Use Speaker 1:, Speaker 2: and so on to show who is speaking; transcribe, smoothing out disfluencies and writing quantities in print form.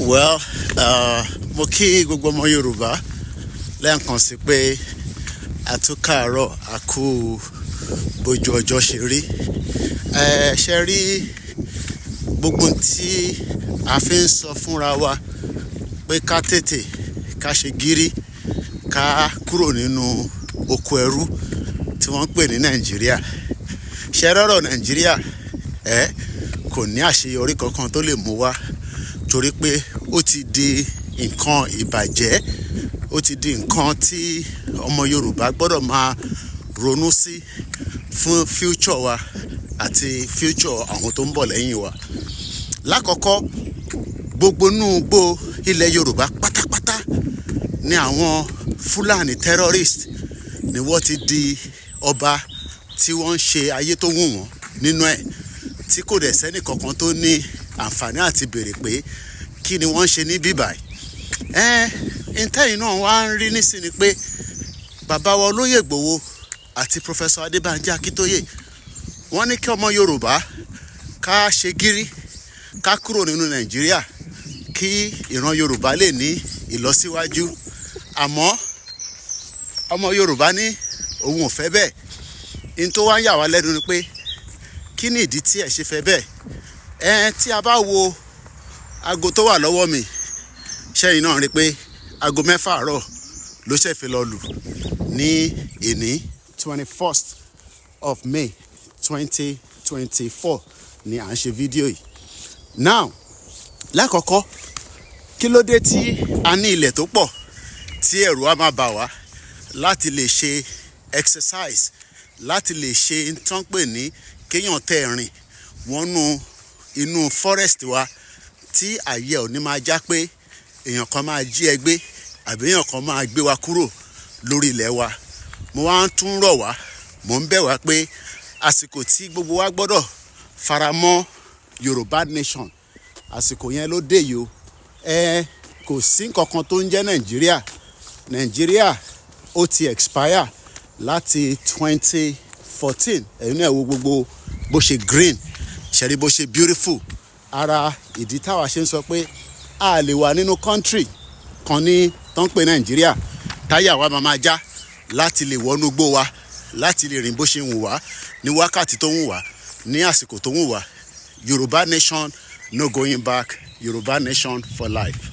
Speaker 1: Well, mo kí gbogbo ọmọ Yorùbá lẹ́ẹ̀kan sí pé a tún káàárọ̀ a kú bójú ọjọ́ ṣe rí. Ṣe rí gbogbo tí a fi ń sọ fúnra wa pé ká tètè ká ṣe gírí ká kúrò nínú oko ẹrú tí wọ́n ń pè ní Nàìjíríà. Ṣe rọ́rọ̀ Nàìjíríà kò ní àṣeyọrí kankan tó lè mú wá torí pé ó ti di nǹkan ìbàjẹ́, ó ti di nǹkan tí ọmọ Yorùbá gbọ́dọ̀ máa ronú sí fún future wa àti future àwọn tó ń bọ̀ lẹ́yìn wa. Lákọ̀ọ́kọ́, gbogbo nùgbò ilẹ̀ Yorùbá pátápátá ni àwọn Fúlàní terrorist ni wọ́n ti di ọba tí wọ́n ń ṣe ayé tó wù wọ́n nínú ẹ̀, tí kò dẹ̀ sẹ́nì kankan tó ní àǹfààní àti béèrè pé kí ni wọ́n ń ṣe ní bíbáyìí. Ìtẹ́yìn náà wá ń rí nísìnyí pé bàbá wa Olóyè Ìgbòho àti Professor Adébánjí Akíntóyè wọ́n ní kí ọmọ Yorùbá ká ṣe gírí ká kúrò nínú Nàìjíríà kí ìran Yorùbá lè ní ìlọsíwájú. Àmọ́ ọmọ Yorùbá ní òun ò fẹ́ bẹ́ẹ̀. In tó wá ń yà wá lẹ́nu ni pé kí ni ìdí tí ẹ ṣe fẹ́ bẹ́ẹ̀? Tí a bá wo aago tó wà lọ́wọ́ mi, ṣẹ́yìn náà rí pé aago 6 àárọ̀ ló ṣẹ̀ fi lọ lù ní èní 21st of May 2024 ni à ń ṣe fídíò yìí. Now, lákọ̀ọ́kọ́, kí ló dé tí a ní ilẹ̀ tó pọ̀ tí ẹ̀rù á máa bà wá láti lè ṣe exercise, láti lè ṣe tán pè ní kéèyàn tẹ̀ rìn wọnú inú forest wa tí àyè ò ní máa já pé èèyàn kan máa jí ẹ gbé àbí èèyàn kan máa gbé wa kúrò lórí ilẹ̀ wa. Mo wá ń tún rọ̀ wá, mo ń bẹ̀ wá pé àsìkò tí gbogbo wa gbọ́dọ̀ faramọ́ Yorùbá nation, àsìkò yẹn ló dé yìí o. Kò sí nǹkan kan tó ń jẹ́ Nàìjíríà. Nàìjíríà ó ti expire láti 2014. Ẹ̀yin náà wo gbogbo bó ṣe green, ṣẹ̀rí bó ṣe beautiful. Ara ìdí táwa ṣe ń sọ pé a lè wà nínú country kan ní tó ń pè Nàìjíríà táyà wa máa já láti lè wọnú igbó wa, láti lè rìn bó ṣe wù wá ní wákàtí tó wù wá ní àsìkò tó wù wá. Yorùbá nation, no going back. Yorùbá nation for life.